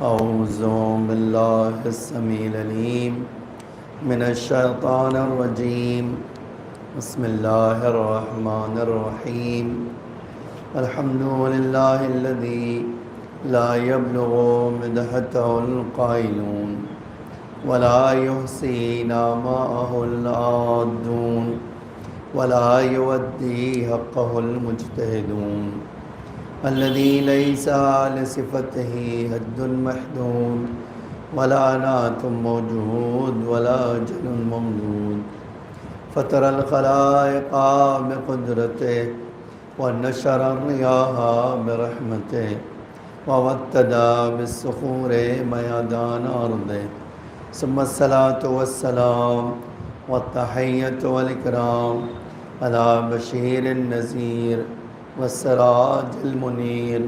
أعوذ بالله السميع العليم من الشيطان الرجيم. بسم الله الرحمن الرحيم. الحمد لله الذي لا يبلغ مدحته القائلون ولا يحصي نعماءه العادون ولا يودي حقه المجتهدون الذي ليس لصفته حد محدود ولا نعت موجود ولا أجل ممدود. فطر الخلائق بقدرته ونشر الرياح برحمته ووتد بالصخور ميادان أرضه. ثم الصلاة والسلام والتحية والإكرام على بشير النذير والسراج المنير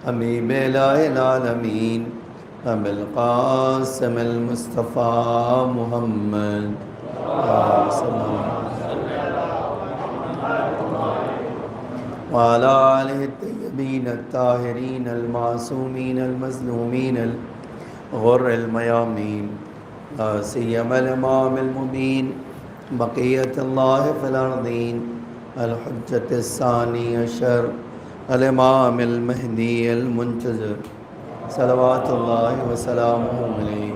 حبيب إله العالمين أبي القاسم المصطفى محمد وعلى آله الطيبين الطاهرين المعصومين المظلومين الغر الميامين، لا سيما الإمام المبين بقية الله في الأرضين الحجة الثاني عشر الإمام المهدي المنتظر صلوات الله وسلامه عليه.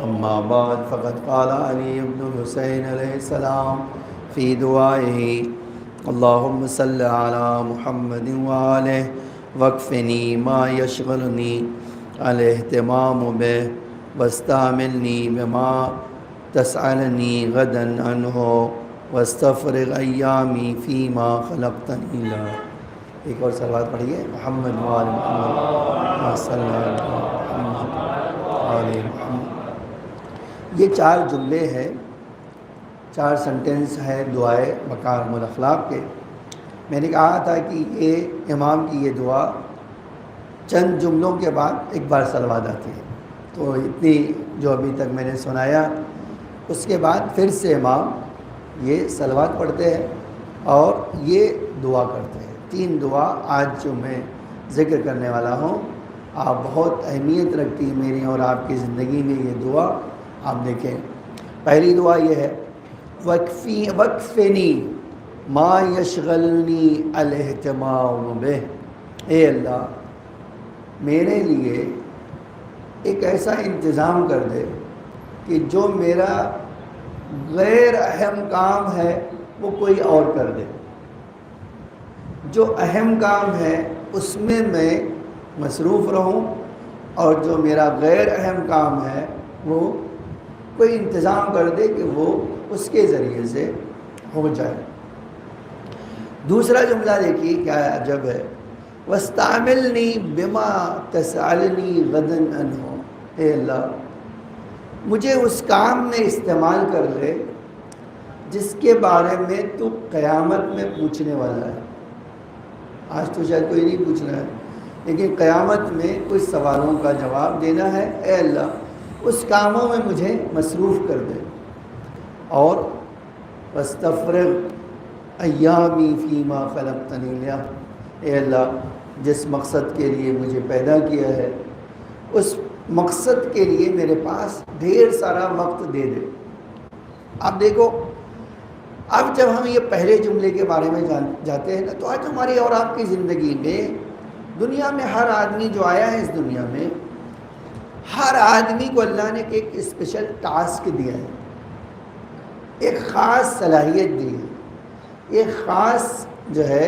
أما بعد، فقد قال علي بن الحسين عليه السلام في دعائه: اللهم صل على محمد وآله واكفني ما يشغلني الاهتمام به واستعملني بما تسألني غدا عنه واستفرغ ایامی فیما خلقتنی له. ایک اور صلوات پڑھیے: محمد وآل محمد صلی اللہ علیہ محمد وآل محمد. یہ 4 جملے ہیں، 4 سنٹنس ہے دعائے مکارم الاخلاق کے. میں نے کہا تھا کہ یہ امام کی یہ دعا چند جملوں کے بعد ایک بار صلوات آتی ہے، تو اتنی جو ابھی تک میں نے سنایا، اس کے بعد پھر سے امام یہ صلوات پڑھتے ہیں اور یہ دعا کرتے ہیں. 3 دعا آج جو میں ذکر کرنے والا ہوں، آپ بہت اہمیت رکھتی ہے میری اور آپ کی زندگی میں یہ دعا. آپ دیکھیں، پہلی دعا یہ ہے: وقفنی ما یشغلنی الاہتمام بہ. اے اللہ، میرے لیے ایک ایسا انتظام کر دے کہ جو میرا غیر اہم کام ہے وہ کوئی اور کر دے. جو اہم کام ہے اس میں مصروف رہوں، اور جو میرا غیر اہم کام ہے وہ کوئی انتظام کر دے کہ وہ اس کے ذریعے سے ہو جائے. دوسرا جملہ دیکھیے کیا عجب ہے: واستعملنی بما تسألنی غدا عنہ. اے اللہ، مجھے اس کام میں استعمال کر لے جس کے بارے میں تو قیامت میں پوچھنے والا ہے. آج تو شاید کوئی نہیں پوچھ رہا ہے، لیکن قیامت میں کچھ سوالوں کا جواب دینا ہے. اے اللہ، اس کاموں میں مجھے مصروف کر دے. اور واستفرغ ایامی فیما خلقتنی له. اے اللہ، جس مقصد کے لیے مجھے پیدا کیا ہے اس مقصد کے لیے میرے پاس ڈھیر سارا وقت دے دے. آپ دیکھو، اب جب ہم یہ پہلے جملے کے بارے میں جاتے ہیں نا، تو آج ہماری اور آپ کی زندگی میں، دنیا میں ہر آدمی جو آیا ہے اس دنیا میں، ہر آدمی کو اللہ نے ایک اسپیشل ٹاسک دیا ہے، ایک خاص صلاحیت دی ہے، ایک خاص جو ہے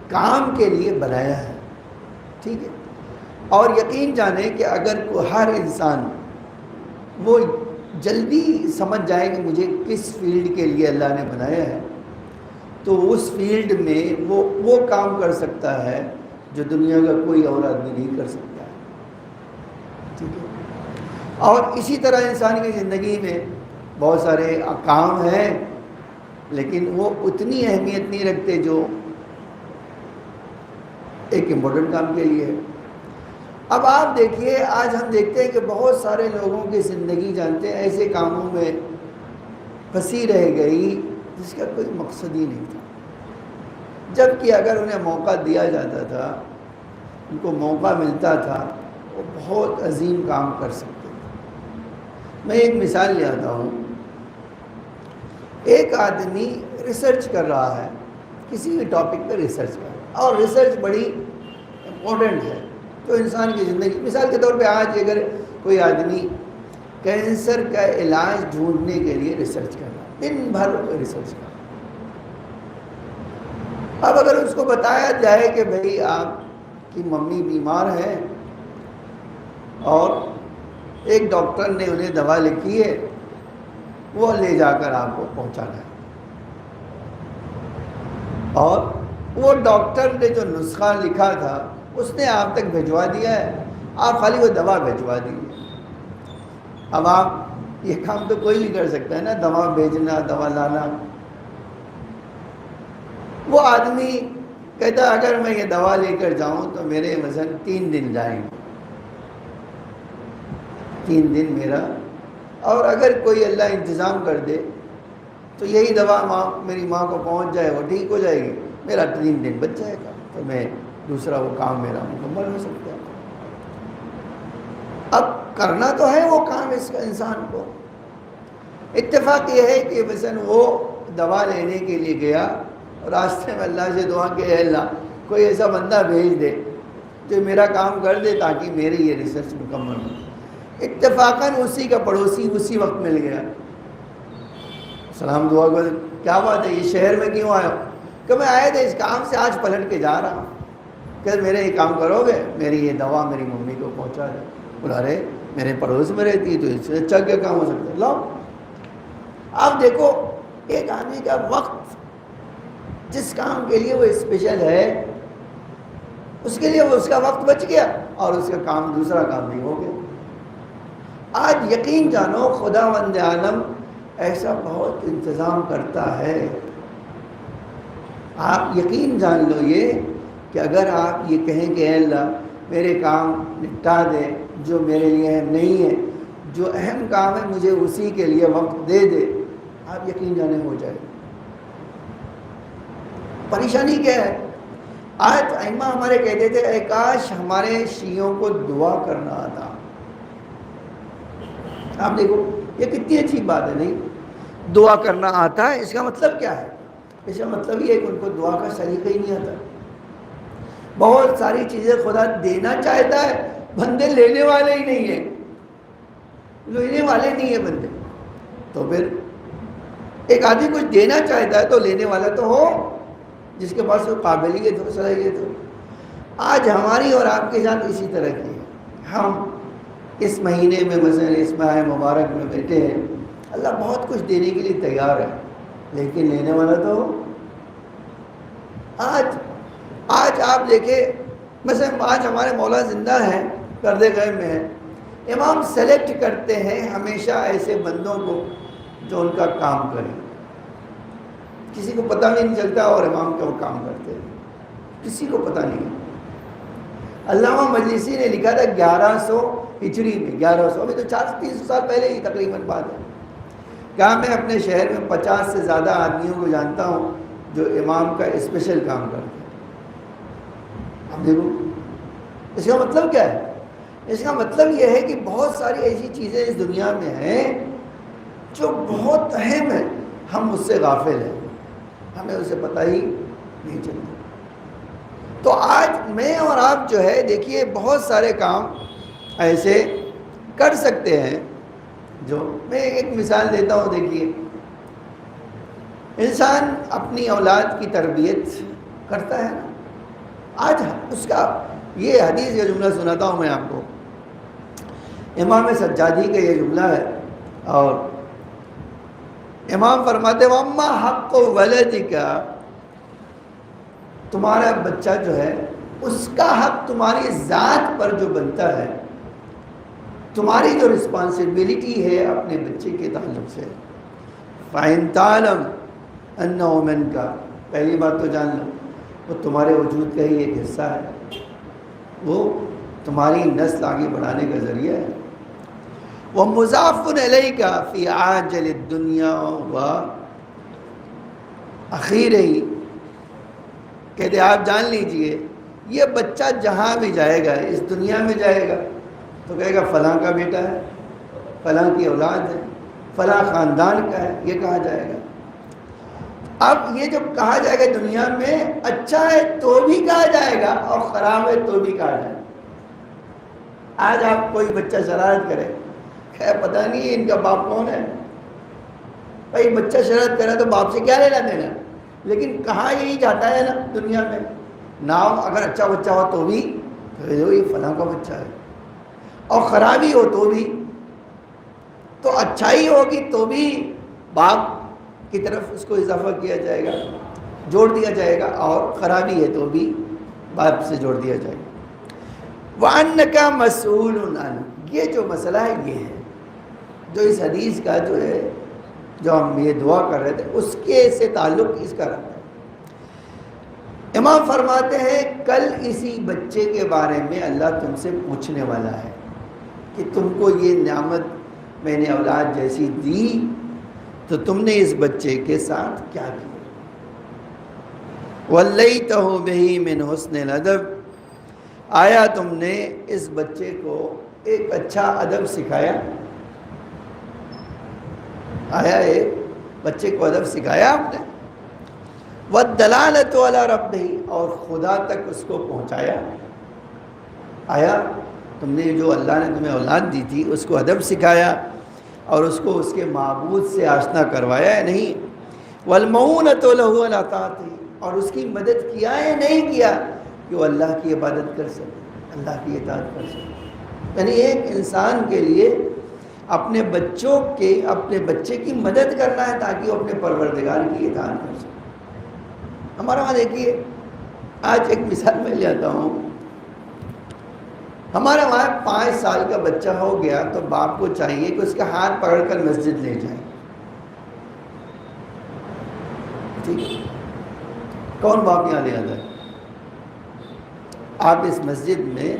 کام کے لیے بنایا ہے. ٹھیک ہے؟ اور یقین جانیں کہ اگر ہر انسان وہ جلدی سمجھ جائے کہ مجھے کس فیلڈ کے لیے اللہ نے بنایا ہے، تو اس فیلڈ میں وہ کام کر سکتا ہے جو دنیا کا کوئی اور آدمی نہیں کر سکتا ہے. ٹھیک ہے؟ اور اسی طرح انسان کی زندگی میں بہت سارے کام ہیں، لیکن وہ اتنی اہمیت نہیں رکھتے جو ایک امپورٹنٹ کام کے لیے ہے. اب آپ دیکھیے، آج ہم دیکھتے ہیں کہ بہت سارے لوگوں کی زندگی جانتے ہیں ایسے کاموں میں پھنسی رہ گئی جس کا کوئی مقصد ہی نہیں تھا. جب کہ اگر انہیں موقع دیا جاتا تھا، ان کو موقع ملتا تھا وہ بہت عظیم کام کر سکتے تھے۔ میں ایک مثال لے آتا ہوں۔ ایک آدمی ریسرچ کر رہا ہے، کسی بھی ٹاپک پہ ریسرچ کر رہا ہے، اور ریسرچ بڑی امپورٹنٹ ہے جو انسان کی زندگی، مثال کے طور پہ آج اگر کوئی آدمی کینسر کا علاج ڈھونڈنے کے لیے ریسرچ کر رہا ہے، دن بھر ریسرچ کر رہا ہے۔ اب اگر اس کو بتایا جائے کہ بھئی آپ کی ممی بیمار ہے اور ایک ڈاکٹر نے انہیں دوا لکھی ہے، وہ لے جا کر آپ کو پہنچانا ہے، اور وہ ڈاکٹر نے جو نسخہ لکھا تھا اس نے آپ تک بھجوا دیا ہے، آپ خالی وہ دوا بھجوا دیجیے۔ اب آپ یہ کام تو کوئی نہیں کر سکتا ہے نا، دوا بھیجنا، دوا لانا۔ وہ آدمی کہتا اگر میں یہ دوا لے کر جاؤں تو میرے مثلاً 3 دن جائیں گے، 3 دن میرا، اور اگر کوئی اللہ انتظام کر دے تو یہی دوا میری ماں کو پہنچ جائے، وہ ٹھیک ہو جائے گی، میرا 3 دن بچ جائے گا، تو میں دوسرا وہ کام میرا مکمل ہو سکتا ہے۔ اب کرنا تو ہے وہ کام اس کا انسان کو۔ اتفاق یہ ہے کہ مثلاً وہ دوا لینے کے لیے گیا، اور راستے میں اللہ سے دعا کہ اے اللہ کوئی ایسا بندہ بھیج دے جو میرا کام کر دے تاکہ میری یہ ریسرچ مکمل ہو۔ اتفاقاً اسی کا پڑوسی اسی وقت مل گیا۔ سلام دعا کو، کیا بات ہے یہ شہر میں کیوں آئے ہو؟ کہ میں آئے تھے اس کام سے، آج پلٹ کے جا رہا ہوں، کہ میرے یہ کام کرو گے، میری یہ دوا میری ممی کو پہنچا دے۔ بولا ارے میرے پڑوس میں رہتی ہے تو اس سے اچھا کیا کام ہو سکتا ہے، لاؤ۔ آپ دیکھو ایک آدمی کا وقت جس کام کے لیے وہ اسپیشل ہے اس کے لیے وہ اس کا وقت بچ گیا، اور اس کا کام دوسرا کام بھی ہو گیا۔ آج یقین جانو خداوند عالم ایسا بہت انتظام کرتا ہے۔ آپ یقین جان لو یہ کہ اگر آپ یہ کہیں کہ اے اللہ میرے کام نپٹا دے جو میرے لیے اہم نہیں ہے، جو اہم کام ہے مجھے اسی کے لیے وقت دے دے، آپ یقین جانے ہو جائے۔ پریشانی کیا ہے؟ آج ائمہ ہمارے کہتے تھے اے کاش ہمارے شیعوں کو دعا کرنا آتا۔ آپ دیکھو یہ کتنی اچھی بات ہے، نہیں دعا کرنا آتا ہے، اس کا مطلب کیا ہے؟ اس کا مطلب یہ ہے کہ ان کو دعا کا سلیقہ ہی نہیں آتا۔ بہت ساری چیزیں خدا دینا چاہتا ہے، بندے لینے والے ہی نہیں ہیں، لینے والے نہیں ہیں بندے۔ تو پھر ایک آدمی کچھ دینا چاہتا ہے تو لینے والا تو ہو، جس کے پاس وہ قابلیت ہو، صلاحیت ہو۔ آج ہماری اور آپ کے ساتھ اسی طرح کی ہے۔ ہم اس مہینے میں مثلا اس ماہ مبارک میں بیٹھے ہیں، اللہ بہت کچھ دینے کے لیے تیار ہے، لیکن لینے والا تو ہو۔ آج آپ دیکھیں مثلا آج ہمارے مولا زندہ ہیں، پردے غیب میں ہیں، امام سلیکٹ کرتے ہیں ہمیشہ ایسے بندوں کو جو ان کا کام کریں۔ کسی کو پتہ بھی نہیں چلتا اور امام کا وہ کام کرتے ہیں، کسی کو پتہ نہیں۔ علامہ مجلسی نے لکھا تھا 1100 ہجری میں، 1100 ابھی تو 300 سال پہلے ہی تقریباً بات ہے، کہا میں اپنے شہر میں 50 سے زیادہ آدمیوں کو جانتا ہوں جو امام کا اسپیشل کام کرتے ہیں۔ اب دیکھو اس کا مطلب کیا ہے؟ اس کا مطلب یہ ہے کہ بہت ساری ایسی چیزیں اس دنیا میں ہیں جو بہت اہم ہیں، ہم اس سے غافل ہیں، ہمیں اسے پتہ ہی نہیں چلتا۔ تو آج میں اور آپ جو ہے دیکھیے بہت سارے کام ایسے کر سکتے ہیں جو، میں ایک مثال دیتا ہوں۔ دیکھیے انسان اپنی اولاد کی تربیت کرتا ہے نا، آج اس کا یہ حدیث کا جملہ سناتا ہوں میں آپ کو، امام سجادی کا یہ جملہ ہے، اور امام فرماتے وَأَمَّا حَقُّ وَلَدِكَ، تمہارا بچہ جو ہے اس کا حق تمہاری ذات پر جو بنتا ہے، تمہاری جو رسپانسبلٹی ہے اپنے بچے کے تعلق سے، فَإِن تَعْلَمْ أَنَّهُ مِنْكَ، پہلی بات تو جان لو وہ تمہارے وجود کا ہی ایک حصہ ہے، وہ تمہاری نسل آگے بڑھانے کا ذریعہ ہے۔ وَمُضَافٌ إِلَيْكَ فِي عَاجِلِ الدُّنْيَا وَأَخِيرِهِ، کہتے آپ جان لیجئے یہ بچہ جہاں بھی جائے گا، اس دنیا میں جائے گا تو کہے گا فلاں کا بیٹا ہے، فلاں کی اولاد ہے، فلاں خاندان کا ہے، یہ کہا جائے گا۔ اب یہ جب کہا جائے گا دنیا میں، اچھا ہے تو بھی کہا جائے گا اور خراب ہے تو بھی کہا جائے گا۔ آج آپ کوئی بچہ شرارت کرے، خیر پتہ نہیں ان کا باپ کون ہے، بھائی بچہ شرارت کرے تو باپ سے کیا لینا دینا، لیکن کہا یہی جاتا ہے نا دنیا میں۔ نام اگر اچھا بچہ ہو تو بھی یہ فلاں کا بچہ ہے، اور خرابی ہو تو بھی، تو اچھائی ہوگی تو بھی باپ کی طرف اس کو اضافہ کیا جائے گا، جوڑ دیا جائے گا، اور خرابی ہے تو بھی باپ سے جوڑ دیا جائے گا۔ وَأَنَّكَ مَسْئُولٌ عَنْهُ، یہ جو مسئلہ ہے یہ ہے جو اس حدیث کا جو ہے، جو ہم یہ دعا کر رہے تھے اس کے سے تعلق اس کا رکھتا ہے۔ امام فرماتے ہیں کل اسی بچے کے بارے میں اللہ تم سے پوچھنے والا ہے کہ تم کو یہ نعمت میں نے اولاد جیسی دی تو تم نے اس بچے کے ساتھ کیا کیا۔ وَلَّيْتَهُ بِهِ مِنْ حُسْنِ الْأَدَبِ، آیا تم نے اس بچے کو ایک اچھا ادب سکھایا، آیا ایک بچے کو ادب سکھایا آپ نے۔ وَالدَّلَالَةُ عَلَى رَبِّهِ، اور خدا تک اس کو پہنچایا، آیا تم نے جو اللہ نے تمہیں اولاد دی تھی اس کو ادب سکھایا اور اس کو اس کے معبود سے آشنا کروایا ہے نہیں۔ وَالْمَعُونَةُ لَهُ عَلَى طَاعَتِهِ، اور اس کی مدد کیا ہے نہیں کیا کہ وہ اللہ کی عبادت کر سکے، اللہ کی اطاعت کر سکے۔ یعنی ایک انسان کے لیے اپنے بچے کی مدد کرنا ہے تاکہ وہ اپنے پروردگار کی اطاعت کر سکے۔ ہمارا وہاں دیکھیے، آج ایک مثال میں لے آتا ہوں، ہمارے وہاں 5 سال کا بچہ ہو گیا تو باپ کو چاہیے کہ اس کا ہاتھ پکڑ کر مسجد لے جائیں، ٹھیک ہے؟ کون باپ یہاں لے آتا ہے؟ آپ اس مسجد میں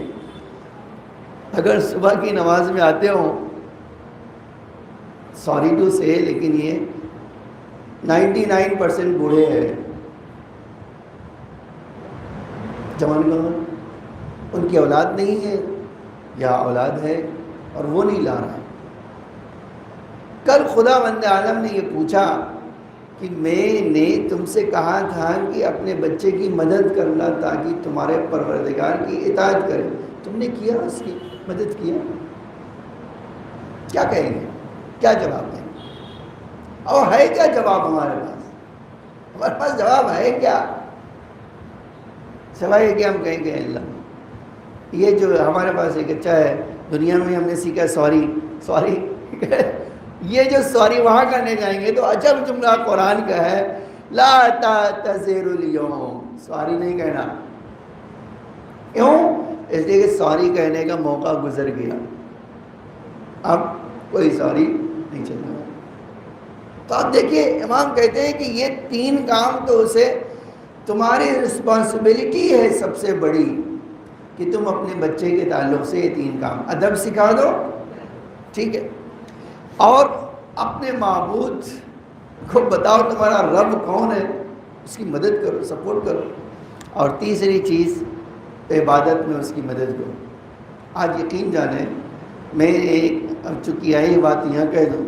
اگر صبح کی نماز میں آتے ہوں، سوری ٹو سے، لیکن یہ 99% بوڑھے ہیں، جوان لوگ، ان کی اولاد نہیں ہے یا اولاد ہے اور وہ نہیں لا رہا ہے۔ کل خدا بند عالم نے یہ پوچھا کہ میں نے تم سے کہا تھا کہ اپنے بچے کی مدد کرنا تاکہ تمہارے پروردگار کی اطاعت کرے، تم نے کیا اس کی مدد کیا؟ کیا کہیں گے؟ کیا جواب دیں گے؟ اور ہے کیا جواب ہمارے پاس؟ ہمارے پاس جواب ہے کیا؟ سوائے کہ ہم کہیں گے اللہ، یہ جو ہمارے پاس ایک اچھا ہے، دنیا میں ہم نے سیکھا سوری یہ جو سوری وہاں کرنے جائیں گے تو عجب جملہ قرآن کا ہے، لا تعتذروا اليوم، سوری نہیں کہنا۔ کیوں؟ اس لیے کہ سوری کہنے کا موقع گزر گیا، اب کوئی سوری نہیں چلنا۔ تو آپ دیکھیے امام کہتے ہیں کہ یہ 3 کام تو اسے تمہاری رسپانسبلٹی ہے سب سے بڑی، کہ تم اپنے بچے کے تعلق سے یہ 3 کام، ادب سکھا دو، ٹھیک ہے، اور اپنے معبود کو بتاؤ تمہارا رب کون ہے، اس کی مدد کرو، سپورٹ کرو، اور تیسری چیز عبادت میں اس کی مدد کرو۔ آج یقین جانیں، میں اب چونکہ یہی بات یہاں کہہ دوں،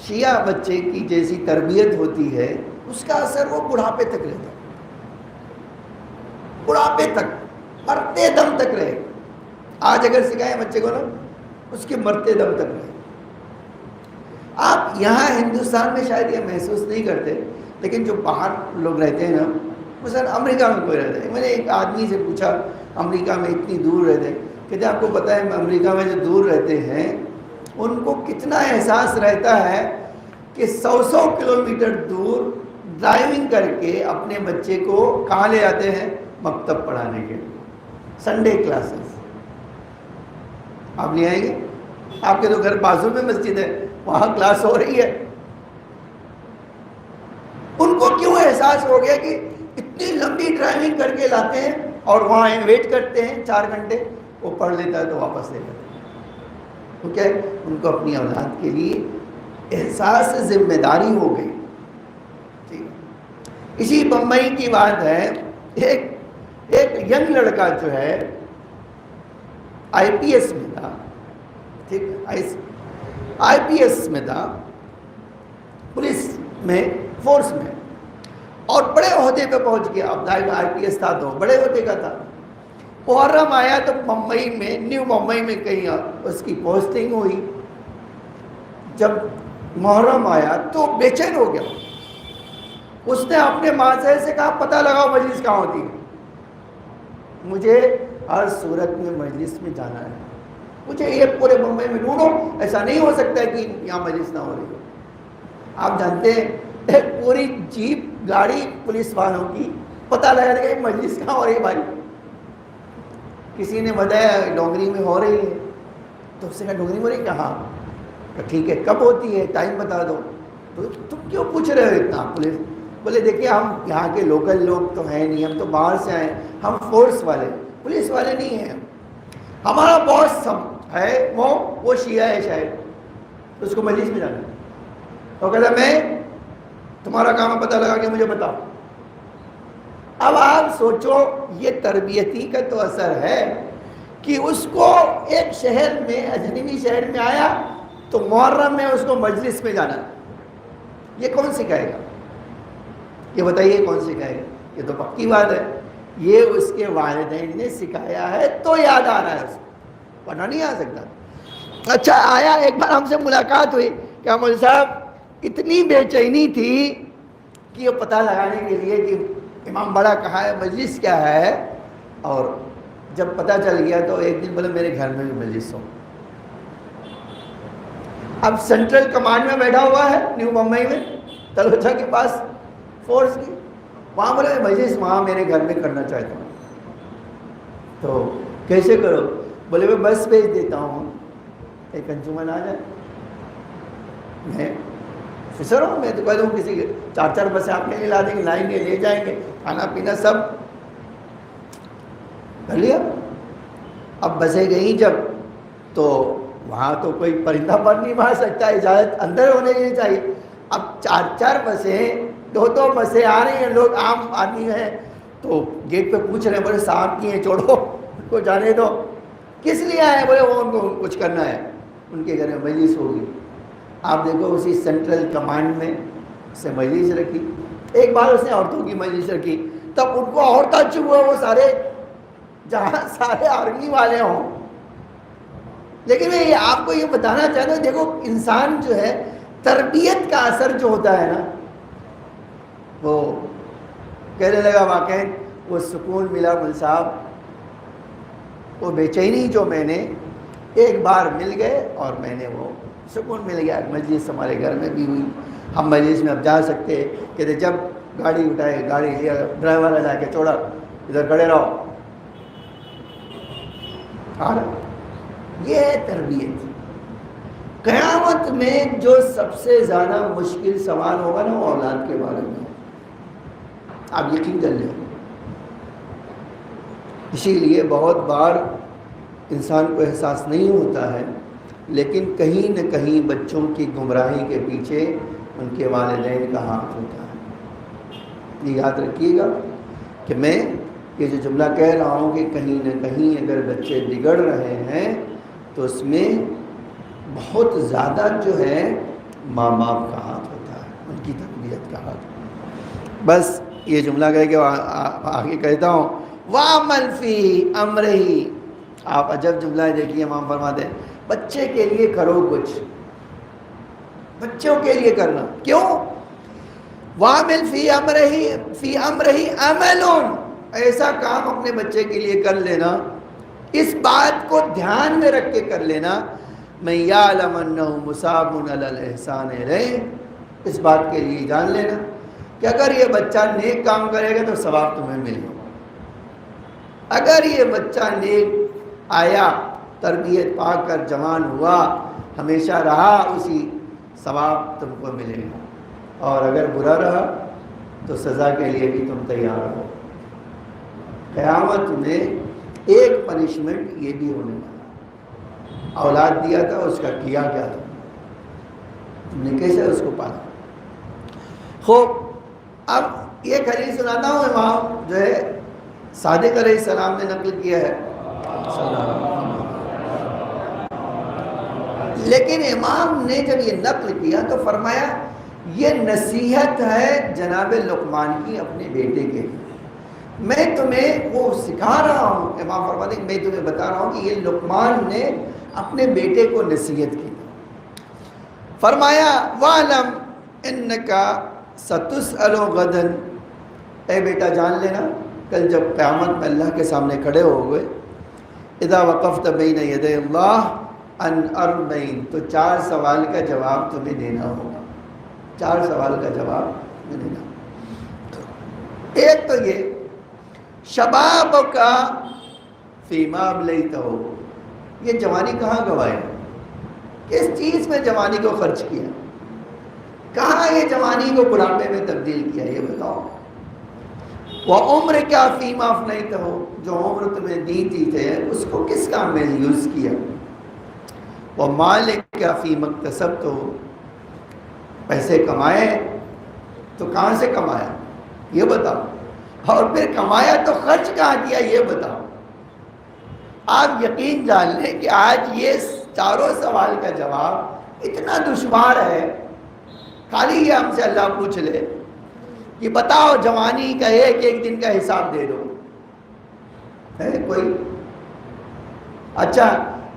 شیعہ بچے کی جیسی تربیت ہوتی ہے اس کا اثر وہ بڑھاپے تک رہتا ہے، بڑھاپے تک، مرتے دم تک رہے۔ آج اگر سکھائیں بچے کو نا، اس کے مرتے دم تک رہے۔ آپ یہاں ہندوستان میں شاید یہ محسوس نہیں کرتے، لیکن جو باہر لوگ رہتے ہیں نا، مثلا امریکہ میں کوئی رہتا ہے، میں نے ایک آدمی سے پوچھا امریکہ میں اتنی دور رہتے ہیں، کہتے ہیں آپ کو پتہ ہے امریکہ میں جو دور رہتے ہیں ان کو کتنا احساس رہتا ہے کہ 100 کلومیٹر دور ڈرائیونگ کر کے اپنے بچے کو کہاں لے آتے ہیں؟ مکتب پڑھانے کے، سنڈے کلاسز۔ آپ لے آئیں گے؟ آپ کے تو گھر بازو میں مسجد ہے، وہاں کلاس ہو رہی ہے۔ ان کو کیوں احساس ہو گیا کہ اتنی لمبی ڈرائیونگ کر کے لاتے ہیں اور وہاں ویٹ کرتے ہیں 4 گھنٹے، وہ پڑھ لیتا ہے تو واپس لے جاتے ہیں، کیونکہ ان کو اپنی اولاد کے لیے احساس ذمہ داری ہو گئی۔ اسی بمبئی کی بات ہے، ایک ینگ لڑکا جو ہے IPS میں تھا، ٹھیک، IPS میں تھا، پولیس میں، فورس میں، اور بڑے عہدے پہ پہنچ گیا. اب ظاہر IPS تھا تو بڑے عہدے کا تھا. محرم آیا تو ممبئی میں، نیو ممبئی میں کہیں اس کی پوسٹنگ ہوئی. جب محرم آیا تو بے چین ہو گیا. اس نے اپنے ماسٹر سے کہا پتہ لگاؤ مجلس کہاں ہوتی ہے، مجھے ہر صورت میں مجلس میں جانا ہے، مجھے یہ پورے ممبئی میں ڈھونڈو، ایسا نہیں ہو سکتا ہے کہ یہاں مجلس نہ ہو رہی ہو. آپ جانتے ہیں ایک پوری جیپ گاڑی پولیس والوں کی پتہ لگا کہ مجلس کہاں ہو رہی ہے بھائی. کسی نے بتایا ڈونگری میں ہو رہی ہے، تو اس سے کہا ڈونگری میں ہو رہی ہے کہاں؟ تو ٹھیک ہے کب ہوتی ہے ٹائم بتا دو. تو تم کیوں پوچھ رہے ہو اتنا؟ پولیس بولے دیکھیے ہم یہاں کے لوکل لوگ تو ہیں نہیں، ہم تو باہر سے آئے، ہم فورس والے، پولیس والے نہیں ہیں. ہمارا باس ہے وہ شیعہ ہے شاید، اس کو مجلس میں جانا. تو کہتا میں تمہارا کام پتہ لگا کہ مجھے بتاؤ. اب آپ سوچو یہ تربیتی کا تو اثر ہے کہ اس کو ایک شہر میں، اجنبی شہر میں آیا تو محرم میں اس کو مجلس میں جانا. یہ کون سکھائے گا؟ یہ بتائیے کون سکھائے گا؟ یہ تو پکی بات ہے، یہ اس کے والدین نے سکھایا ہے تو یاد آ رہا ہے اس کو، ورنہ نہیں آ سکتا. اچھا آیا ایک بار ہم سے ملاقات ہوئی کہ مولوی صاحب اتنی بے چینی تھی کہ یہ پتہ لگانے کے لیے کہ امام بڑا کہا ہے مجلس کیا ہے، اور جب پتہ چل گیا تو ایک دن بولے میرے گھر میں بھی مجلس ہو. اب سینٹرل کمانڈ میں بیٹھا ہوا ہے نیو ممبئی میں، تلوچا کے پاس فورس کی، وہاں بولے مجلس وہاں میرے گھر میں کرنا چاہتا ہوں. تو کیسے کرو؟ بولے میں بس بھیج دیتا ہوں، ایک انجمن آ جائے. میں آفیسر ہوں، میں تو کہہ دوں کسی 4 بسیں آپ کے لیے لا دیں گے، لائیں گے، لے جائیں گے، کھانا پینا سب کر لیا. اب بسیں گئیں جب تو وہاں تو کوئی پرندہ پر نہیں مار سکتا، اجازت اندر ہونے کی چاہیے. اب 4 بسیں، 2 بسیں آ رہی ہیں، لوگ عام آدمی ہیں تو گیٹ پہ پوچھ رہے ہیں، بولے صاحب کی ہیں چھوڑو ان کو جانے دو. کس لیے آئے؟ بولے وہ ان کو کچھ کرنا ہے، ان کے گھر میں مجلس ہوگی. آپ دیکھو اسی سینٹرل کمانڈ میں سے مجلس رکھی. ایک بار اس نے عورتوں کی مجلس رکھی، تب ان کو اور تعجب ہوا، وہ سارے جہاں سارے آرمی والے ہوں. لیکن میں یہ آپ کو یہ بتانا چاہتا ہوں، دیکھو انسان جو ہے تربیت کا اثر جو ہوتا ہے نا، وہ کہنے لگا واقعی وہ سکون ملا مول صاحب، وہ بے چینی جو میں نے ایک بار مل گئے اور میں نے وہ سکون مل گیا. مجلس ہمارے گھر میں بھی ہوئی، ہم مجلس میں اب جا سکتے. کہتے جب گاڑی اٹھائے، گاڑی لیا، ڈرائیور جا کے چھوڑا، ادھر کھڑے رہو. یہ ہے تربیت. قیامت میں جو سب سے زیادہ مشکل سوال ہوگا نا وہ اولاد کے بارے میں، آپ یقین کر لیں. اسی لیے بہت بار انسان کو احساس نہیں ہوتا ہے، لیکن کہیں نہ کہیں بچوں کی گمراہی کے پیچھے ان کے والدین کا ہاتھ ہوتا ہے. یہ یاد رکھیے گا کہ میں یہ جو جملہ کہہ رہا ہوں کہ کہیں نہ کہیں اگر بچے بگڑ رہے ہیں تو اس میں بہت زیادہ جو ہے ماں باپ کا ہاتھ ہوتا ہے، ان کی تربیت کا ہاتھ. بس یہ جملہ کہہ کے آگے کہتا ہوں، وَعَمَلْ فِي أَمْرِهِ. آپ عجب جملہ ہے، دیکھیے امام فرماتے ہیں بچے کے لیے کرو کچھ، بچوں کے لیے کرنا. کیوں؟ وَعَمِلْ فِي أَمْرِهِ عَمَلٌ. ایسا کام اپنے بچے کے لیے کر لینا، اس بات کو دھیان میں رکھ کے کر لینا، میں یعلم انہ مصاب علی الاحسان الیہ. اس بات کے لیے جان لینا کہ اگر یہ بچہ نیک کام کرے گا تو ثواب تمہیں ملے گا. اگر یہ بچہ نیک آیا، تربیت پا کر جوان ہوا، ہمیشہ رہا، اسی ثواب تم کو ملے گا. اور اگر برا رہا تو سزا کے لیے بھی تم تیار ہو. قیامت میں ایک پنشمنٹ یہ بھی ہونے والا. اولاد دیا تھا، اس کا کیا کیا تھا، تم نے کیسے اس کو پالا. خوب اب یہ حدیث سناتا ہوں، امام جو ہے صادق علیہ السلام نے نقل کیا ہے. لیکن امام نے جب یہ نقل کیا تو فرمایا یہ نصیحت ہے جناب لقمان کی اپنے بیٹے کے، میں تمہیں وہ سکھا رہا ہوں، امام فرماتے ہیں میں تمہیں بتا رہا ہوں کہ یہ لقمان نے اپنے بیٹے کو نصیحت کی۔ فرمایا وَعْلَمْ إِنَّكَ سَتُسْأَلُ غَدًا، اے بیٹا جان لینا کل جب قیامت میں اللہ کے سامنے کھڑے ہو گئے، اِذَا وَقَفْتَ بَيْنَ يَدَيِ اللَّهِ عَنْ أَرْبَعِينَ، تو 4 سوال کا جواب تمہیں دینا ہوگا، 4 سوال کا جواب تمہیں دینا ہوگا۔ ایک تو یہ شبابک فیما ابلیتہ، یہ جوانی کہاں گوائے، کس چیز میں جوانی کو خرچ کیا، کہاں یہ جوانی کو بڑھاپے میں تبدیل کیا، یہ بتاؤ۔ وَعُمْرِكَ فِيمَا أَفْنَيْتَهُ، جو عمر تمہیں دی تھی اس کو کس کام میں یوز کیا۔ وَمَالِكَ فِيمَا اكْتَسَبْتَهُ، پیسے کمائے تو کہاں سے کمایا یہ بتاؤ، اور پھر کمایا تو خرچ کہاں کیا یہ بتاؤ۔ آپ یقین جان لیں کہ آج یہ چاروں سوال کا جواب اتنا دشوار ہے، خالی یہ ہم سے اللہ پوچھ لے کہ بتاؤ جوانی کا ایک دن کا حساب دے دو، ہے کوئی؟ اچھا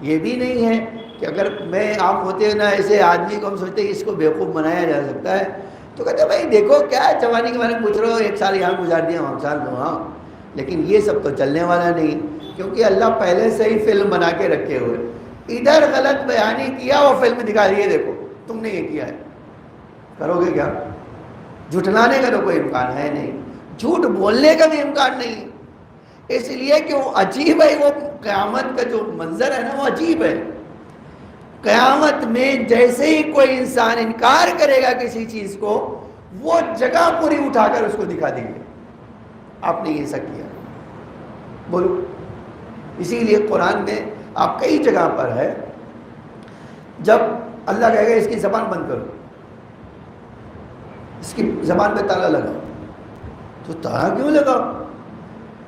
یہ بھی نہیں ہے کہ اگر میں آپ ہوتے نا ایسے آدمی کو ہم سوچتے ہیں اس کو بیوقوف بنایا جا سکتا ہے، تو کہتے ہیں بھائی دیکھو کیا جوانی کے بارے میں پوچھ رہے ہو، 1 سال یہاں گزار دیا 1 سال وہاں، لیکن یہ سب تو چلنے والا نہیں، کیونکہ اللہ پہلے سے ہی فلم بنا کے رکھے ہوئے، ادھر غلط بیانی کیا وہ فلم دکھا رہی ہے، دیکھو تم نے یہ کیا ہے، کرو گے کیا؟ جھٹلانے کا تو کوئی امکان ہے نہیں، جھوٹ بولنے کا بھی امکان نہیں، اس لیے کہ وہ عجیب ہے، وہ قیامت کا جو منظر ہے نا وہ عجیب ہے۔ قیامت میں جیسے ہی کوئی انسان انکار کرے گا کسی چیز کو، وہ جگہ پوری اٹھا کر اس کو دکھا دیں گے آپ نے یہ سب کیا، بولو۔ اسی لیے قرآن میں آپ کئی جگہ پر ہے جب اللہ کہے گا اس کی زبان بند کرو، اس کی زبان پہ تالا لگاؤ، تو تالا کیوں لگاؤ؟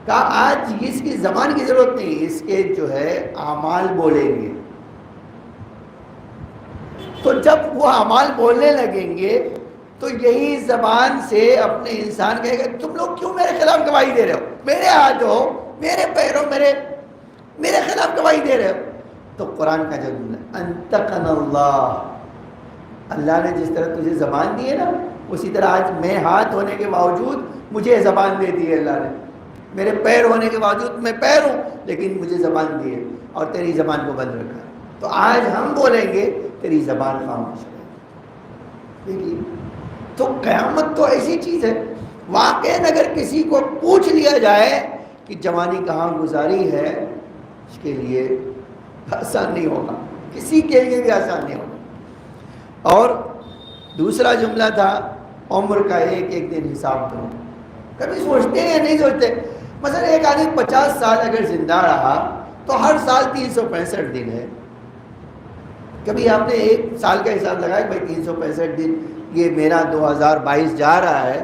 کہا آج اس کی زبان کی ضرورت نہیں، اس کے جو ہے اعمال بولیں گے، تو جب وہ اعمال بولنے لگیں گے تو یہی زبان سے اپنے انسان کہے گا تم لوگ کیوں میرے خلاف گواہی دے رہے ہو، میرے ہاتھ ہو میرے پیروں میرے خلاف گواہی دے رہے ہو۔ تو قرآن کا جو جملہ انتقنا اللہ، اللہ نے جس طرح تجھے زبان دی ہے نا اسی طرح آج میں ہاتھ ہونے کے باوجود مجھے زبان دے دی ہے اللہ نے، میرے پیر ہونے کے باوجود میں پیر ہوں لیکن مجھے زبان دی ہے اور تیری زبان کو بند رکھا ہے، تو آج ہم بولیں گے تیری زبان خاموش ہے۔ دیکھیے تو قیامت تو ایسی چیز ہے، واقعاً اگر کسی کو پوچھ لیا جائے کہ جوانی کہاں گزاری ہے، اس کے لیے آسان نہیں ہوگا، کسی کے لیے بھی آسان نہیں ہوگا۔ اور دوسرا جملہ تھا عمر کا ایک دن حساب دو، کبھی سوچتے ہیں یا نہیں سوچتے؟ مثلا ایک آدمی 50 سال اگر زندہ رہا تو ہر سال 365 دن ہے، کبھی آپ نے 1 سال کا حساب لگایا کہ بھائی 365 دن یہ میرا 2022 جا رہا ہے،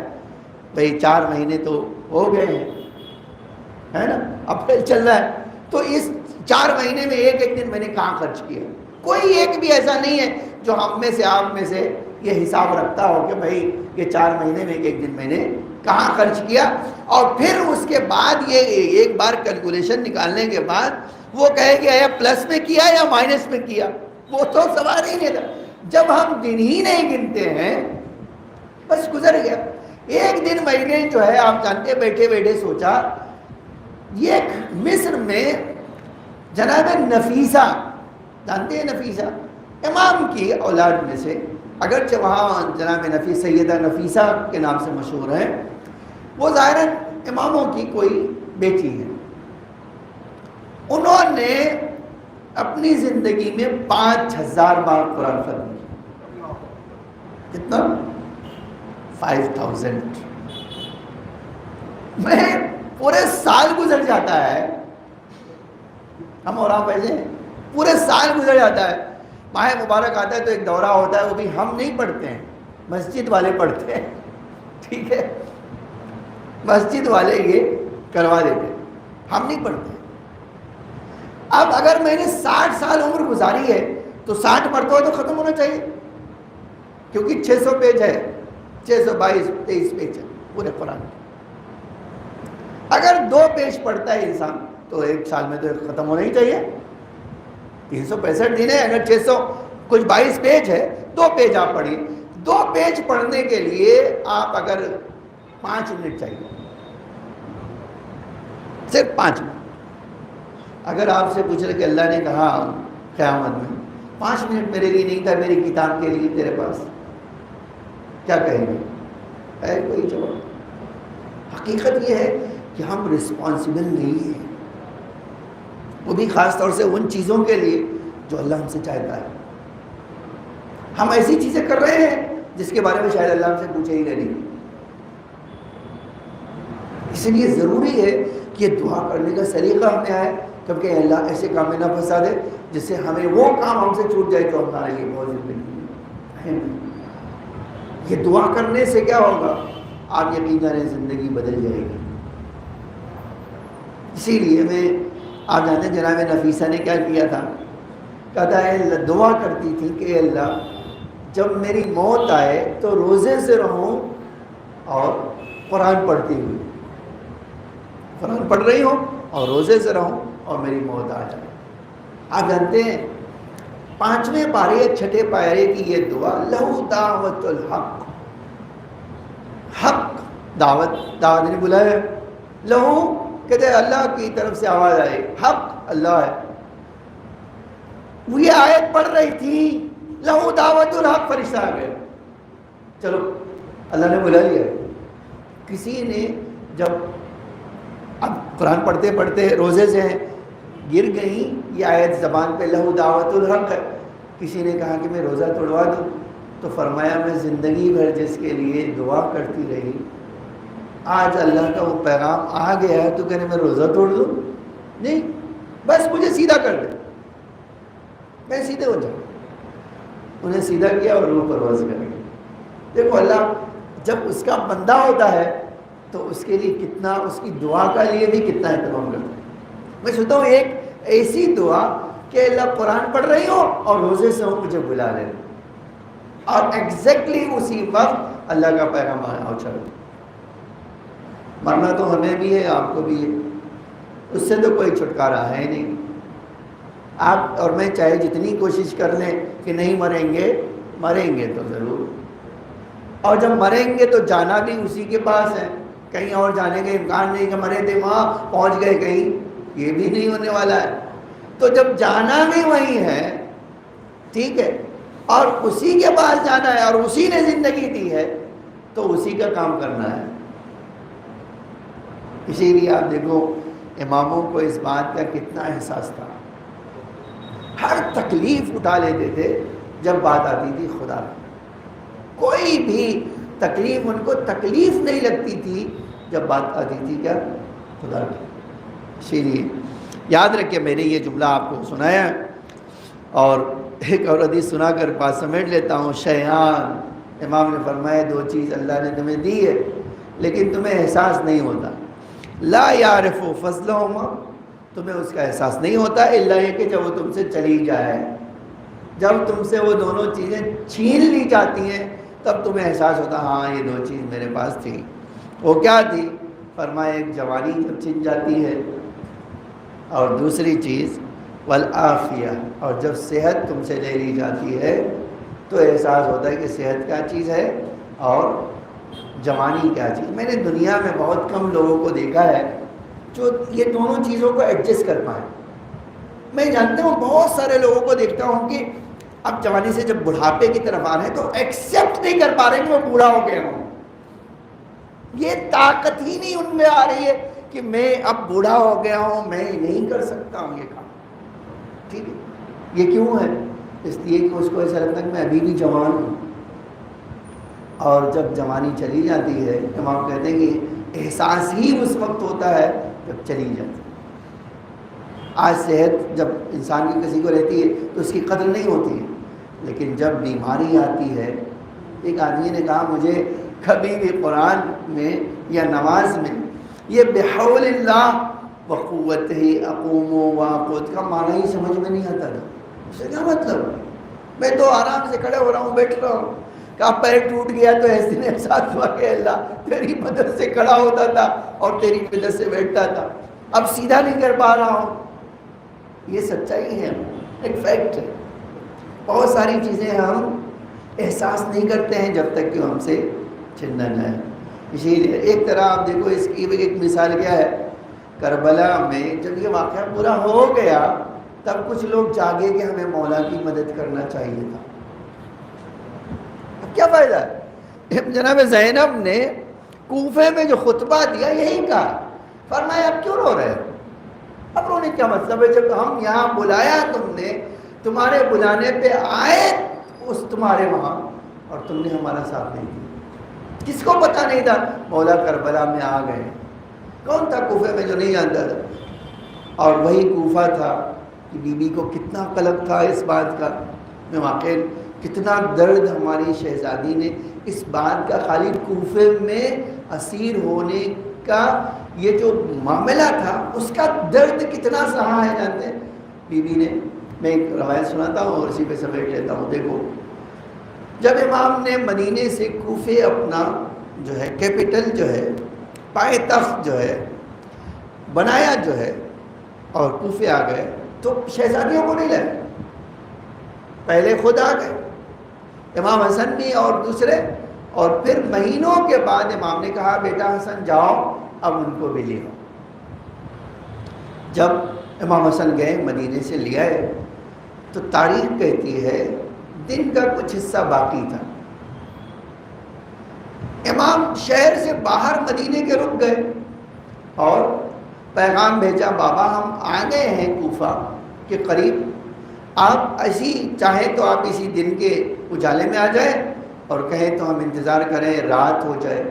بھائی 4 مہینے تو ہو گئے ہیں، ہے نا، اپریل چل رہا ہے، تو اس 4 مہینے میں ایک دن میں نے کہاں خرچ کیا؟ کوئی ایک بھی ایسا نہیں ہے جو ہم میں سے آپ میں سے یہ حساب رکھتا ہو کہ بھائی یہ 4 مہینے میں ایک دن میں نے کہاں خرچ کیا، اور پھر اس کے بعد یہ ایک بار کیلکولیشن نکالنے کے بعد وہ کہے کہ یا پلس میں کیا یا مائنس میں کیا، وہ تو سوال ہی نہیں تھا۔ جب ہم دن ہی نہیں گنتے ہیں بس گزر گیا ایک دن، مہینے جو ہے آپ جانتے بیٹھے بیٹھے سوچا، یہ مصر میں جناب نفیسہ، جانتے ہیں نفیسہ امام کی اولاد میں سے، اگرچہ وہاں جناب نفیس سیدہ نفیسہ کے نام سے مشہور ہے، وہ ظاہراً اماموں کی کوئی بیٹی ہے، انہوں نے اپنی زندگی میں 5000 بار قرآن ختم کیا۔ کتنا؟ 5000 میں پورے سال گزر جاتا ہے، ہم اور آپ ایسے ہیں، پورے سال گزر جاتا ہے، ماہ مبارک آتا ہے تو ایک دورہ ہوتا ہے، وہ بھی ہم نہیں پڑھتے ہیں، مسجد والے پڑھتے ہیں، ٹھیک ہے، مسجد والے یہ کروا دیتے ہیں، ہم نہیں پڑھتے۔ اب اگر میں نے 60 سال عمر گزاری ہے تو 60 مرتبہ تو ختم ہونا چاہیے، کیونکہ 600 پیج ہے، 622-23 پیج ہے پورے قرآن کے۔ اگر 2 پیج پڑھتا ہے انسان تو 1 سال میں تو ختم ہونا ہی چاہیے۔ 365 دن ہے، اگر 622 پیج ہے، 2 پیج آپ پڑھیے۔ 2 پیج پڑھنے کے لیے آپ اگر 5 منٹ چاہیے، صرف 5 منٹ۔ اگر آپ سے پوچھ رہے کہ اللہ نے کہا قیامت میں 5 منٹ میرے لیے نہیں تھا، میری کتاب کے لیے تیرے پاس، کیا کہیں گے؟ ہے کوئی جواب؟ حقیقت یہ ہے کہ ہم رسپانسبل نہیں ہیں، وہ بھی خاص طور سے ان چیزوں کے لیے جو اللہ ہم سے چاہتا ہے۔ ہم ایسی چیزیں کر رہے ہیں جس کے بارے میں شاید اللہ ہم سے پوچھے ہی نہیں۔ اس لیے ضروری ہے کہ یہ دعا کرنے کا سلیقہ ہمیں آئے، کیونکہ اللہ ایسے کام میں نہ پھنسا دے جس سے ہمیں وہ کام ہم سے چھوٹ جائے جو ہمارے لیے بہت ضروری ہے۔ یہ دعا کرنے سے کیا ہوگا؟ آپ یقین جانیں زندگی بدل جائے گی۔ اسی لیے میں آپ جانتے ہیں جناب نفیسہ نے کیا کیا تھا؟ کہتا ہے اللہ دعا کرتی تھی کہ اللہ جب میری موت آئے تو روزے سے رہوں اور قرآن پڑھتی ہوئی، قرآن پڑھ رہی ہوں اور روزے سے رہوں اور میری موت آ جائے۔ آپ جانتے ہیں 5ویں پارے یا 6 پارے کی یہ دعا لہو دعوت الحق، حق دعوت نے بلایا، لہو کہتے ہیں اللہ کی طرف سے آواز آئی، حق اللہ ہے۔ وہ یہ آیت پڑھ رہی تھی لہو دعوت الحق، فرشتہ آ گئے، چلو اللہ نے بلا لیا۔ کسی نے جب اب قرآن پڑھتے پڑھتے روزے سے گر گئی یہ آیت زبان پہ لہو دعوت الحق ہے، کسی نے کہا کہ میں روزہ توڑوا دوں، تو فرمایا میں زندگی بھر جس کے لیے دعا کرتی رہی، آج اللہ کا وہ پیغام آ گیا ہے تو کہنے میں روزہ توڑ دوں؟ نہیں، بس مجھے سیدھا کر دے، میں سیدھے ہو جاؤں۔ انہیں سیدھا کیا اور روح پرواز کر گیا۔ دیکھو اللہ جب اس کا بندہ ہوتا ہے تو اس کے لیے کتنا، اس کی دعا کا لیے بھی کتنا اہتمام کرتا ہے۔ میں سوچتا ہوں ایک ایسی دعا کہ اللہ قرآن پڑھ رہی ہو اور روزے سے ہوں مجھے بلا لے، اور ایگزیکٹلی اسی وقت اللہ کا پیغام آیا اور چلو۔ مرنا تو ہمیں بھی ہے، آپ کو بھی ہے، اس سے تو کوئی چھٹکارا ہے نہیں۔ آپ اور میں چاہے جتنی کوشش کر لیں کہ نہیں مریں گے، مریں گے تو ضرور، اور جب مریں گے تو جانا بھی اسی کے پاس ہے، کہیں اور جانے کا امکان نہیں کہ مرے تھے وہاں پہنچ گئے کہیں، یہ بھی نہیں ہونے والا ہے۔ تو جب جانا بھی وہی ہے، ٹھیک ہے، اور اسی کے پاس جانا ہے اور اسی نے زندگی دی ہے تو اسی کا کام کرنا ہے۔ اسی لیے آپ دیکھو اماموں کو اس بات کا کتنا احساس تھا، ہر تکلیف اٹھا لیتے تھے جب بات آتی تھی خدا کی، کوئی بھی تکلیف ان کو تکلیف نہیں لگتی تھی جب بات آتی تھی کیا؟ خدا کی۔ اسی لیے یاد رکھیں میں نے یہ جملہ آپ کو سنایا، اور ایک اور حدیث سنا کر بات سمیٹ لیتا ہوں۔ شیان، امام نے فرمایا 2 چیز اللہ نے تمہیں دی ہے لیکن تمہیں احساس نہیں ہوتا، لا یعرف فضلہما، تمہیں اس کا احساس نہیں ہوتا الا یہ کہ جب وہ تم سے چلی جائے، جب تم سے وہ دونوں چیزیں چھین لی جاتی ہیں تب تمہیں احساس ہوتا ہاں یہ 2 چیز میرے پاس تھی۔ وہ کیا تھی؟ فرمایا ایک جوانی جب چھن جاتی ہے، اور دوسری چیز والعافیہ، اور جب صحت تم سے لے لی جاتی ہے تو احساس ہوتا ہے کہ صحت کیا چیز ہے اور جوانی کیا چیز۔ میں نے دنیا میں بہت کم لوگوں کو دیکھا ہے جو یہ دونوں چیزوں کو ایڈجسٹ کر پائیں۔ میں جانتا ہوں بہت سارے لوگوں کو دیکھتا ہوں کہ اب جوانی سے جب بڑھاپے کی طرف آ رہے ہیں تو ایکسیپٹ نہیں کر پا رہے کہ وہ بوڑھا ہو گیا ہوں، یہ طاقت ہی نہیں ان میں آ رہی ہے کہ میں اب بوڑھا ہو گیا ہوں، میں نہیں کر سکتا ہوں یہ کام، ٹھیک ہے۔ یہ کیوں ہے؟ اس لیے کہ اس کو ایسا لگتا ہے کہ میں ابھی بھی جوان ہوں، اور جب جوانی چلی جاتی ہے امام کہتے ہیں کہ احساس ہی اس وقت ہوتا ہے جب چلی جاتی ہے۔ آج صحت جب انسان کی کسی کو رہتی ہے تو اس کی قدر نہیں ہوتی ہے، لیکن جب بیماری آتی ہے، ایک آدمی نے کہا مجھے کبھی بھی قرآن میں یا نماز میں یہ بحول اللہ وقوتہ اقوم و واقعت کا معنی ہی سمجھ میں نہیں آتا تھا، اس سے کیا مطلب؟ میں تو آرام سے کھڑے ہو رہا ہوں، بیٹھ رہا ہوں، کہا پیر ٹوٹ گیا تو ایسے نے احساس ہوا کہ اللہ تیری مدد سے کھڑا ہوتا تھا اور تیری مدد سے بیٹھتا تھا، اب سیدھا نہیں کر پا رہا ہوں۔ یہ سچائی ہے، ایک فیکٹ ہے۔ بہت ساری چیزیں ہم احساس نہیں کرتے ہیں جب تک کہ ہم سے چھن نہ جائے۔ اسی لیے ایک طرح آپ دیکھو، اس کی ایک مثال کیا ہے، کربلا میں جب یہ واقعہ پورا ہو گیا تب کچھ لوگ جاگے کہ ہمیں مولا کی مدد کرنا چاہیے تھا۔ اب کیا فائدہ ہے؟ جناب زینب نے کوفے میں جو خطبہ دیا یہی کہا، فرمایا اب کیوں رو رہے ہو؟ اب رونے کیا مطلب ہے؟ جب ہم یہاں بلایا، تم نے، تمہارے بلانے پہ آئے اس تمہارے وہاں، اور تم نے ہمارا ساتھ نہیں دیا۔ کس کو پتہ نہیں تھا مولا کربلا میں آ گئے؟ کون تھا کوفے میں جو نہیں جانتا تھا؟ اور وہی کوفہ تھا کہ بی بی کو کتنا قلق تھا اس بات کا، میں واقعی کتنا درد ہماری شہزادی نے اس بات کا، خالی کوفے میں اسیر ہونے کا یہ جو معاملہ تھا اس کا درد کتنا سہا ہے جانتے ہیں بی بی نے۔ میں ایک روایت سناتا ہوں اور اسی پہ سمیٹ لیتا ہوں۔ دیکھو، جب امام نے مدینے سے کوفے اپنا جو ہے کیپٹل جو ہے، پائے تخت جو ہے بنایا جو ہے، اور کوفے آ گئے تو شہزادیوں کو نہیں لائے، پہلے خود آ گئے امام حسن بھی اور دوسرے، اور پھر مہینوں کے بعد امام نے کہا بیٹا حسن جاؤ اب ان کو بھی لے آؤ۔ جب امام حسن گئے مدینے سے لے آئے تو تاریخ کہتی ہے دن کا کچھ حصہ باقی تھا، امام شہر سے باہر مدینے کے رک گئے اور پیغام بھیجا بابا ہم آ گئے ہیں کوفہ کے قریب، آپ ایسی چاہیں تو آپ اسی دن کے اجالے میں آ جائیں اور کہیں تو ہم انتظار کریں رات ہو جائے۔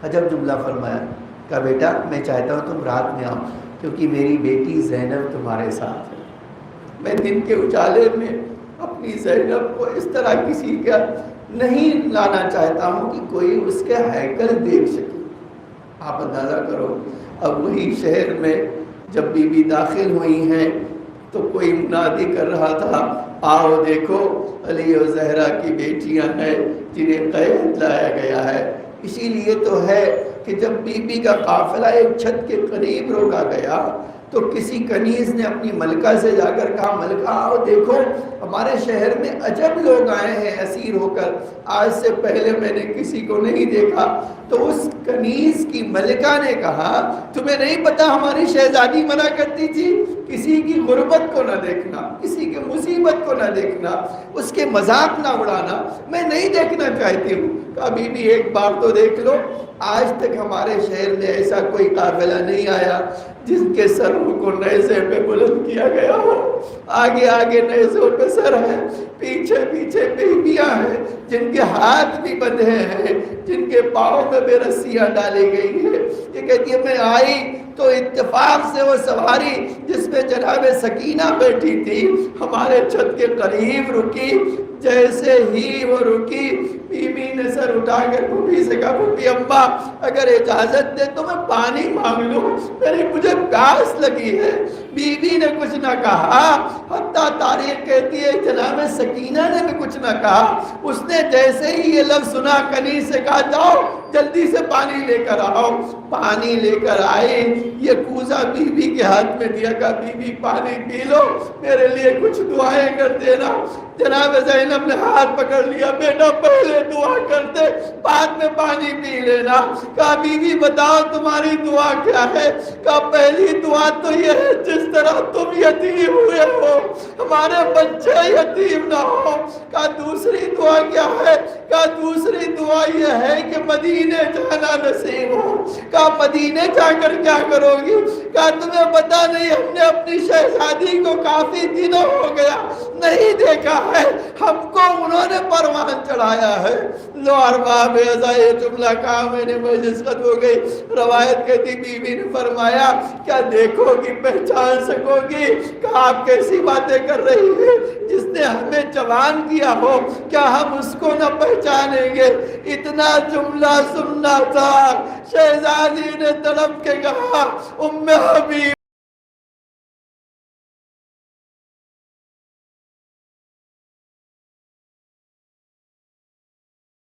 عجب جملہ فرمایا، کہا بیٹا میں چاہتا ہوں تم رات میں آؤ کیونکہ میری بیٹی زینب تمہارے ساتھ ہے، میں دن کے اجالے میں اپنی زینب کو اس طرح کسی کا نہیں لانا چاہتا ہوں کہ کوئی اس کے ہیکل دیکھ سکے۔ آپ اندازہ کرو، اب وہی شہر میں جب بی بی داخل ہوئی ہیں تو کوئی منادی کر رہا تھا آؤ دیکھو علی و زہرا کی بیٹیاں ہیں جنہیں قید لایا گیا ہے۔ اسی لیے تو ہے کہ جب بی بی کا قافلہ ایک چھت کے قریب روکا گیا تو کسی کنیز نے اپنی ملکہ سے جا کر کہا ملکہ آؤ دیکھو ہمارے شہر میں عجب لوگ آئے ہیں اسیر ہو کر، آج سے پہلے میں نے کسی کو نہیں دیکھا۔ تو اس کنیز کی ملکہ نے کہا تمہیں نہیں پتا ہماری شہزادی منع کرتی تھی کسی کی غربت کو نہ دیکھنا، کسی کی مصیبت کو نہ دیکھنا، اس کے مذاق نہ اڑانا، میں نہیں دیکھنا چاہتی ہوں۔ کہا بی بی ایک بار تو دیکھ لو، آج تک ہمارے شہر میں ایسا کوئی قافلہ نہیں آیا جس کے سروں کو نیزے پہ بلند کیا گیا ہو، آگے آگے نیزوں پہ سر ہے، پیچھے پیچھے بیویاں ہیں جن کے ہاتھ بھی بندھے ہیں، جن کے پاؤں میں بے رسیاں ڈالی گئی ہیں۔ یہ کہتی ہے میں آئی تو اتفاق سے وہ سواری جس میں جناب سکینہ بیٹھی تھی ہمارے چھت کے قریب رکی، جیسے ہی وہ رکی بی بی نے سر اٹھا کر پھوپھی سے کہا پھوپھی اماں اگر اجازت دے تو میں پانی مانگ لوں، مجھے پیاس لگی ہے۔ بی بی نے کچھ نہ کہا، حتیٰ تاریخ کہتی ہے جناب سکینہ نے بھی کچھ نہ کہا، اس نے جیسے ہی یہ لفظ سنا کنیز سے کہا جاؤ جلدی سے پانی لے کر آؤ۔ پانی لے کر آئے، یہ کوزہ بی بی کے ہاتھ میں دیا، کہا بی بی پانی پی لو، میرے لیے کچھ دعائیں کر دینا۔ جناب زینب نے ہاتھ پکڑ لیا، بیٹا پہلے دعا کر دے بعد میں پانی پی لینا۔ کہا بی بی بتاؤ تمہاری دعا کیا ہے؟ کہا پہلی دعا تو یہ ہے جس طرح تم یتیم ہوئے ہو ہمارے بچے یتیم نہ ہو۔ کہا دوسری دعا کیا ہے؟ کہا دوسری دعا یہ ہے کہ مدینے جانا نصیب ہو۔ کہا مدینے جا کر کیا کرو گی؟ کہا تمہیں پتا نہیں ہم نے اپنی شہزادی کو کافی دنوں ہو گیا نہیں دیکھا ہے، ہم کو انہوں نے پروان چڑھایا ہے۔ لو ارباب ازا یہ جملہ کہا میں نے مجلس ختم ہو گئی۔ روایت کہتی بی بی نے فرمایا کیا دیکھو گی پہچان سکو گی؟ کہا آپ کیسی باتیں کر رہی ہیں، جس نے ہمیں جوان کیا ہو کیا ہم اس کو نہ پہچانیں گے؟ اتنا جملہ سننا تھا، شہزادی نے تڑپ کے کہا ام حبیب